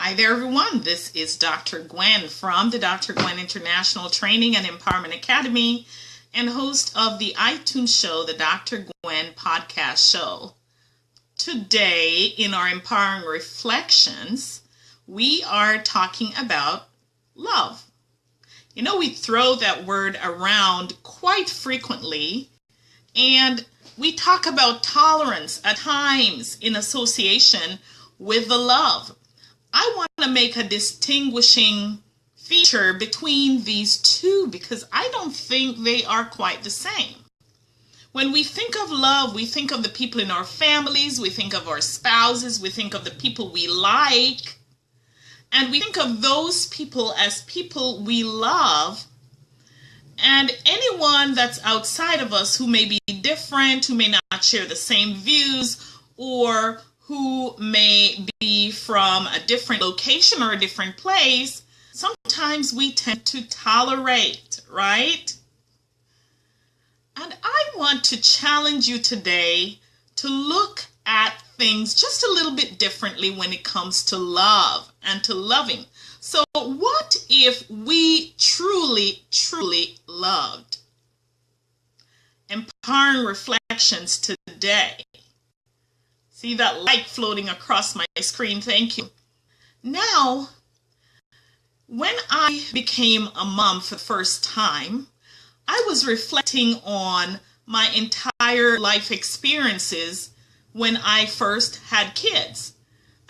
Hi there, everyone. This is Dr. Gwen from the Dr. Gwen International Training and Empowerment Academy and host of the iTunes show, the Dr. Gwen Podcast Show. Today, in our Empowering Reflections, we are talking about love. You know, we throw that word around quite frequently, and we talk about tolerance at times in association with the love. I want to make a distinguishing feature between these two because I don't think they are quite the same. When we think of love, we think of the people in our families, we think of our spouses, we think of the people we like, and we think of those people as people we love. And anyone that's outside of us who may be different, who may not share the same views, or who may be from a different location or a different place, sometimes we tend to tolerate, right? And I want to challenge you today to look at things just a little bit differently when it comes to love and to loving. So what if we truly, truly loved? Empowering Reflections today. See that light floating across my screen? Thank you. Now, when I became a mom for the first time, I was reflecting on my entire life experiences when I first had kids.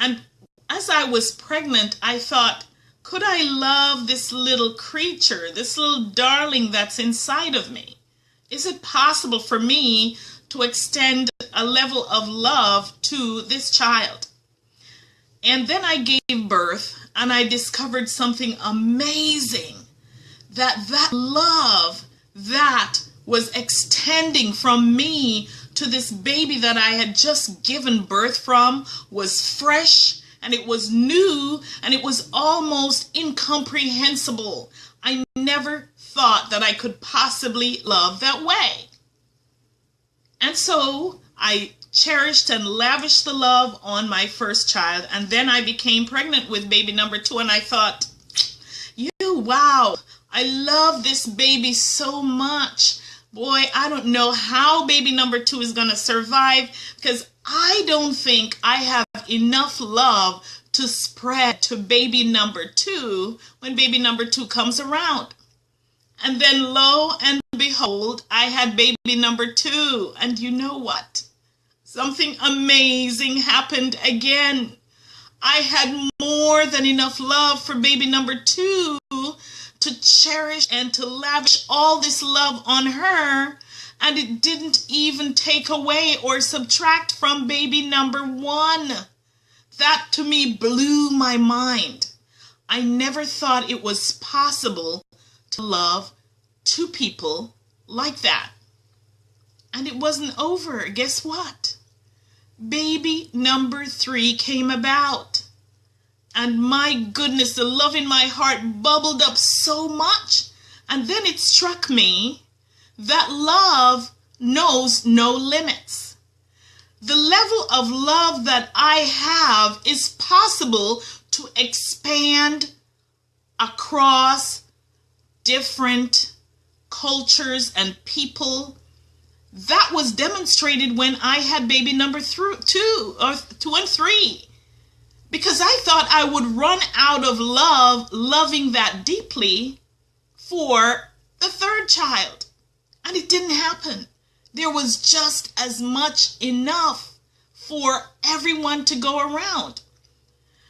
And as I was pregnant, I thought, could I love this little creature, this little darling that's inside of me? Is it possible for me to extend a level of love to this child? And then I gave birth and I discovered something amazing, that love that was extending from me to this baby that I had just given birth from was fresh, and it was new, and it was almost incomprehensible. I never thought that I could possibly love that way. And so I cherished and lavished the love on my first child, and then I became pregnant with baby number 2, and I thought, wow, I love this baby so much. Boy, I don't know how baby number 2 is going to survive, because I don't think I have enough love to spread to baby number 2 when baby number 2 comes around. And then lo and behold, I had baby number 2. And you know what? Something amazing happened again. I had more than enough love for baby number 2 to cherish and to lavish all this love on her. And it didn't even take away or subtract from baby number 1. That to me blew my mind. I never thought it was possible to love 2 people like that. And it wasn't over. Guess what? Baby number 3 came about. And my goodness, the love in my heart bubbled up so much. And then it struck me that love knows no limits. The level of love that I have is possible to expand across different cultures and people. That was demonstrated when I had baby number 2 and 3. Because I thought I would run out of loving that deeply for the 3rd child. And it didn't happen. There was just as much enough for everyone to go around.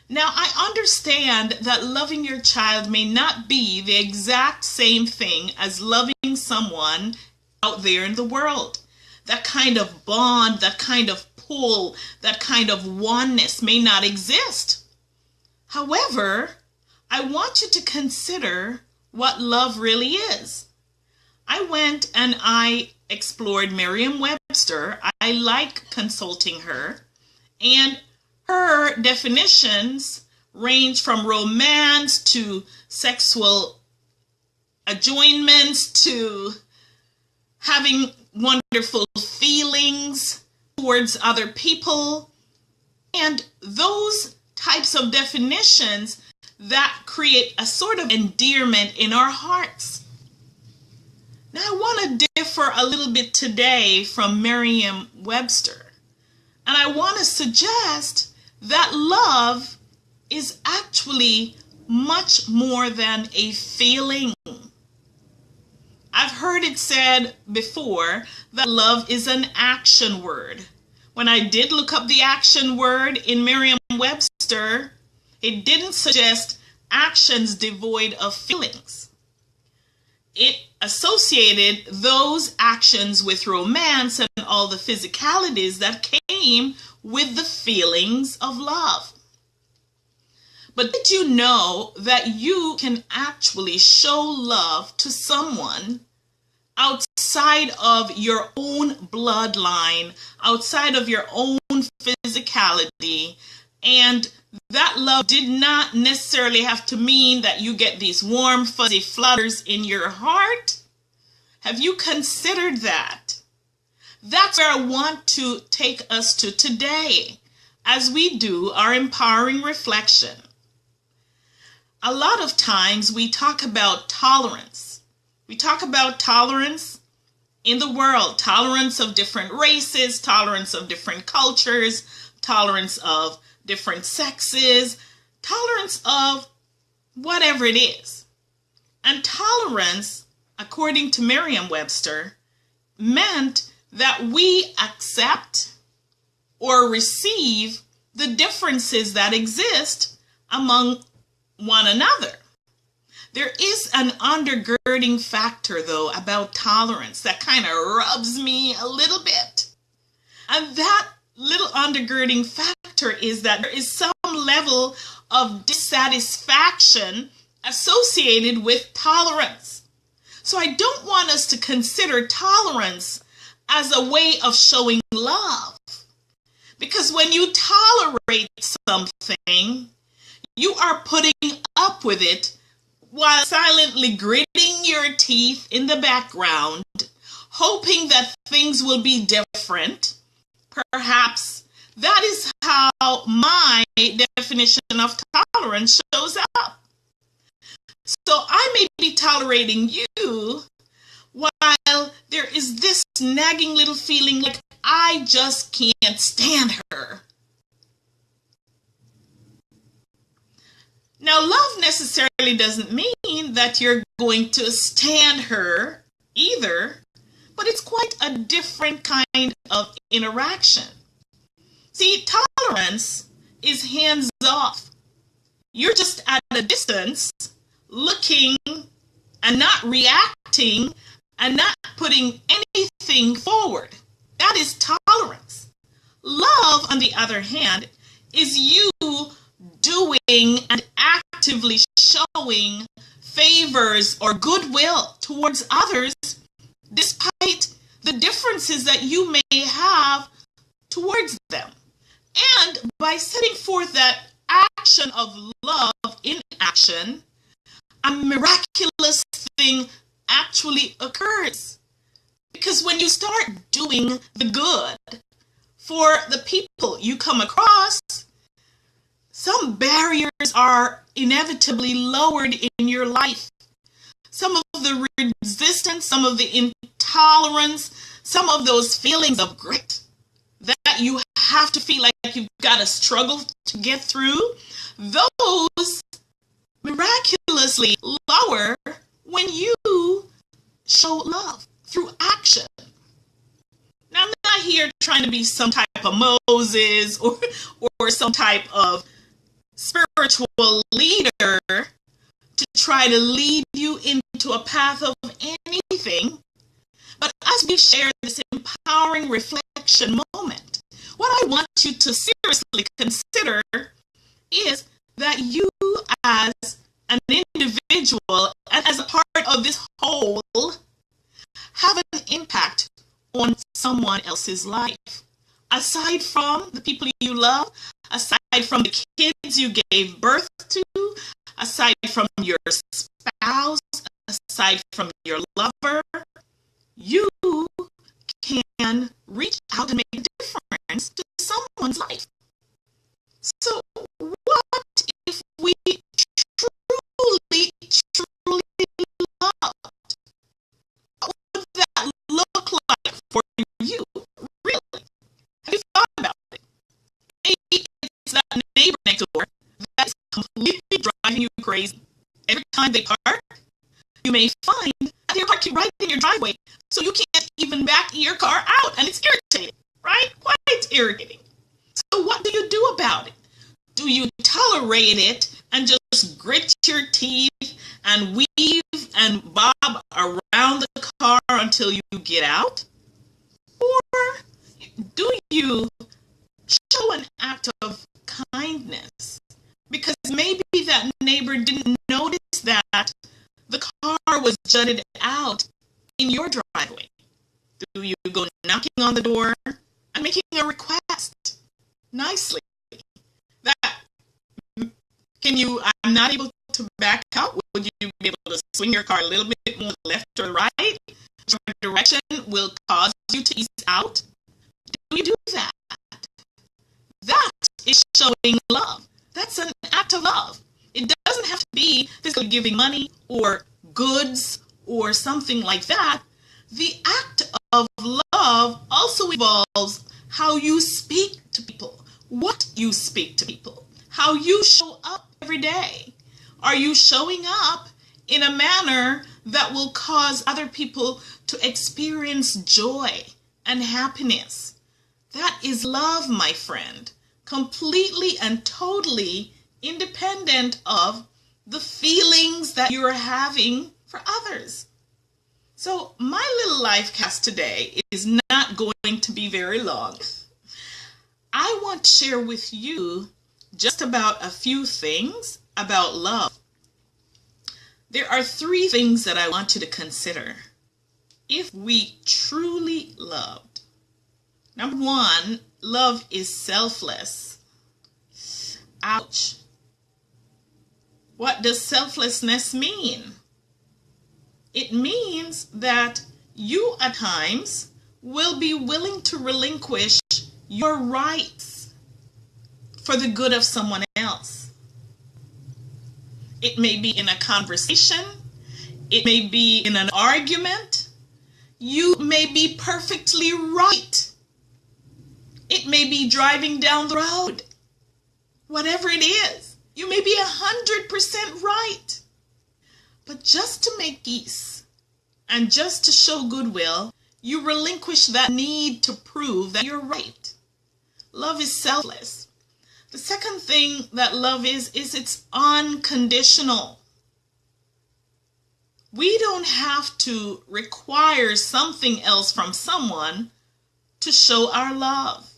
Now, I understand that loving your child may not be the exact same thing as loving someone out there in the world. That kind of bond, that kind of pull, that kind of oneness may not exist. However, I want you to consider what love really is. I went and I explored Merriam-Webster. I like consulting her, and her definitions range from romance to sexual adjoinments to having wonderful feelings towards other people. And those types of definitions that create a sort of endearment in our hearts. Now, I want to differ a little bit today from Merriam-Webster, and I want to suggest that love is actually much more than a feeling. I've heard it said before that love is an action word. When I did look up the action word in Merriam-Webster, it didn't suggest actions devoid of feelings. It associated those actions with romance and all the physicalities that came with the feelings of love. But did you know that you can actually show love to someone outside of your own bloodline, outside of your own physicality, and that love did not necessarily have to mean that you get these warm, fuzzy flutters in your heart? Have you considered that? That's where I want to take us to today as we do our empowering reflection. A lot of times we talk about tolerance. We talk about tolerance in the world, tolerance of different races, tolerance of different cultures, tolerance of different sexes, tolerance of whatever it is. And tolerance, according to Merriam-Webster, meant that we accept or receive the differences that exist among one another. There is an undergirding factor, though, about tolerance that kind of rubs me a little bit. And that little undergirding factor is that there is some level of dissatisfaction associated with tolerance. So I don't want us to consider tolerance as a way of showing love. Because when you tolerate something, you are putting up with it while silently gritting your teeth in the background, hoping that things will be different. Perhaps that is how my definition of tolerance shows up. So I may be tolerating you while there is this nagging little feeling like I just can't stand her. Now, love necessarily doesn't mean that you're going to stand her either, but it's quite a different kind of interaction. See, tolerance is hands off. You're just at a distance, looking and not reacting and not putting anything forward. That is tolerance. Love, on the other hand, is you doing and actively showing favors or goodwill towards others despite the differences that you may have towards them. And by setting forth that action of love in action, a miraculous thing actually occurs. Because when you start doing the good for the people you come across, some barriers are inevitably lowered in your life. Some of the resistance, some of the intolerance, some of those feelings of grit that you have to feel like you've got to struggle to get through, those miraculously lower when you show love through action. Now, I'm not here trying to be some type of Moses or some type of spiritual leader to try to lead you into a path of anything. But as we share this empowering reflection moment, what I want you to seriously consider is that you as an individual and as a part of this whole have an impact on someone else's life. Aside from the people you love, aside from the kids you gave birth to, aside from your spouse, aside from your lover, you can reach out and make a difference to someone's life. So what neighbor next door that is completely driving you crazy. Every time they park, you may find that they're parking right in your driveway, so you can't even back your car out, and it's irritating, right? Quite irritating. So what do you do about it? Do you tolerate it and just grit your teeth and weave and bob around the car until you get out? Or do you show an act of kindness? Because maybe that neighbor didn't notice that the car was jutted out in your driveway. Do you go knocking on the door and making a request nicely? That, I'm not able to back out. Would you be able to swing your car a little bit more left or right? Your direction will cause you to ease out. Do you do that? That is showing love. That's an act of love. It doesn't have to be physically giving money or goods or something like that. The act of love also involves how you speak to people, what you speak to people, how you show up every day. Are you showing up in a manner that will cause other people to experience joy and happiness? That is love, my friend, completely and totally independent of the feelings that you're having for others. So my little life cast today is not going to be very long. I want to share with you just about a few things about love. There are 3 things that I want you to consider if we truly loved. Number 1, love is selfless. Ouch. What does selflessness mean? It means that you at times will be willing to relinquish your rights for the good of someone else. It may be in a conversation. It may be in an argument. You may be perfectly right. It may be driving down the road. Whatever it is, you may be 100% right. But just to make peace and just to show goodwill, you relinquish that need to prove that you're right. Love is selfless. The second thing that love is it's unconditional. We don't have to require something else from someone to show our love.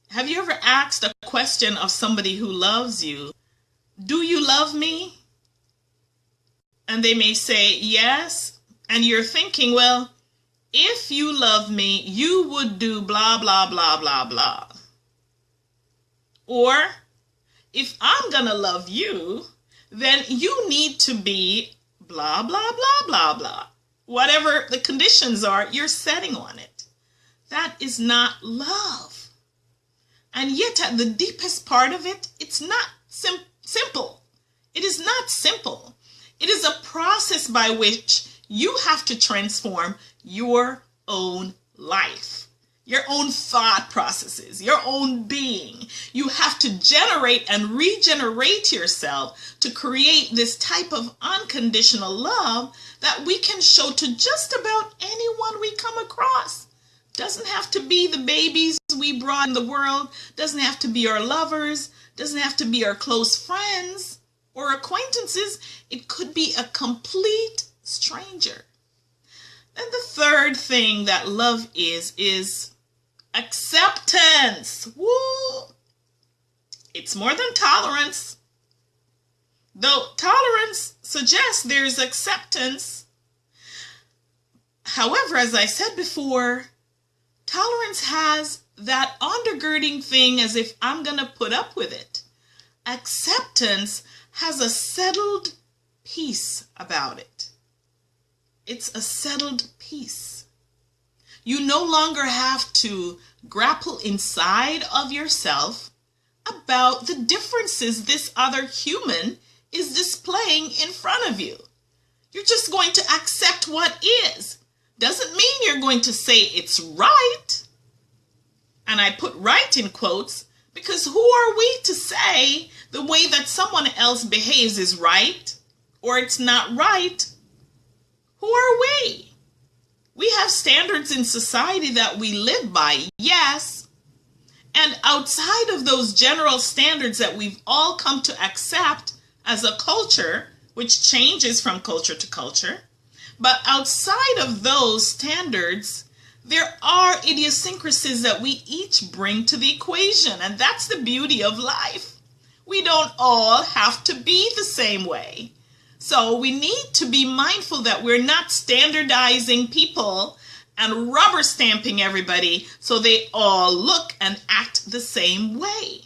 Have you ever asked a question of somebody who loves you? Do you love me? And they may say yes. And you're thinking, well, if you love me, you would do blah, blah, blah, blah, blah. Or if I'm going to love you, then you need to be blah, blah, blah, blah, blah. Whatever the conditions are, you're setting on it. That is not love. And yet at the deepest part of it, it's not simple. It is not simple. It is a process by which you have to transform your own life, your own thought processes, your own being. You have to generate and regenerate yourself to create this type of unconditional love that we can show to just about anyone we come across. Doesn't have to be the babies we brought in the world, doesn't have to be our lovers, doesn't have to be our close friends or acquaintances. It could be a complete stranger. And the third thing that love is acceptance. Woo! It's more than tolerance. Though tolerance suggests there's acceptance. However, as I said before, tolerance has that undergirding thing as if I'm going to put up with it. Acceptance has a settled peace about it. It's a settled peace. You no longer have to grapple inside of yourself about the differences this other human is displaying in front of you. You're just going to accept what is. Doesn't mean you're going to say it's right. And I put right in quotes Because who are we to say the way that someone else behaves is right or it's not right? Who are we? We have standards in society that we live by, yes. And outside of those general standards that we've all come to accept as a culture, which changes from culture to culture, but outside of those standards, there are idiosyncrasies that we each bring to the equation, and that's the beauty of life. We don't all have to be the same way. So we need to be mindful that we're not standardizing people and rubber stamping everybody so they all look and act the same way.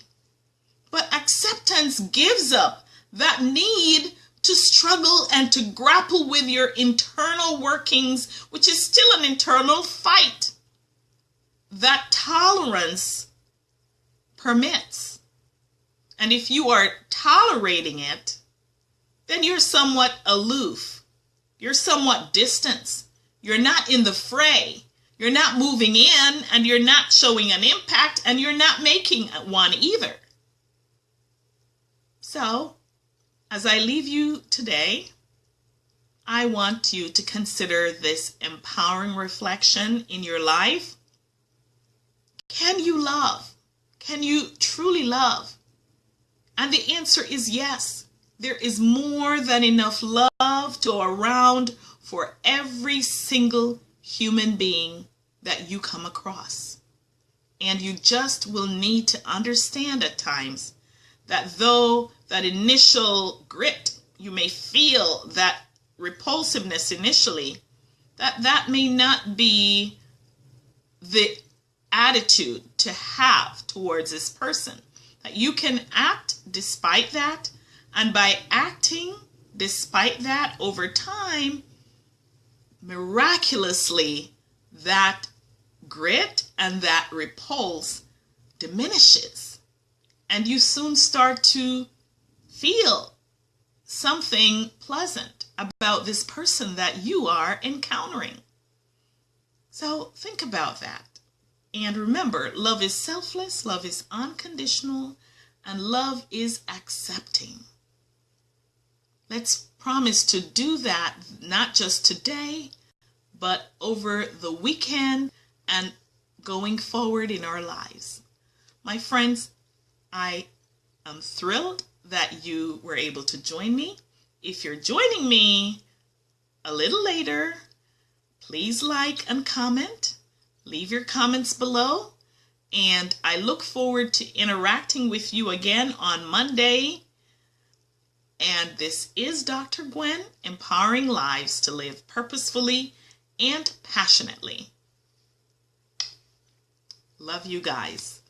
But acceptance gives up that need to struggle and to grapple with your internal workings, which is still an internal fight that tolerance permits. And if you are tolerating it, then you're somewhat aloof. You're somewhat distant. You're not in the fray. You're not moving in, and you're not showing an impact, and you're not making one either. So, as I leave you today, I want you to consider this empowering reflection in your life. Can you love? Can you truly love? And the answer is yes. There is more than enough love to go around for every single human being that you come across. And you just will need to understand at times that though that initial grit, you may feel that repulsiveness initially, that may not be the attitude to have towards this person. That you can act despite that, and by acting despite that over time, miraculously that grit and that repulse diminishes, and you soon start to feel something pleasant about this person that you are encountering. So think about that. And remember, love is selfless, love is unconditional, and love is accepting. Let's promise to do that, not just today, but over the weekend and going forward in our lives. My friends, I am thrilled that you were able to join me. If you're joining me a little later, please like and comment. Leave your comments below. And I look forward to interacting with you again on Monday. And this is Dr. Gwen, empowering lives to live purposefully and passionately. Love you guys.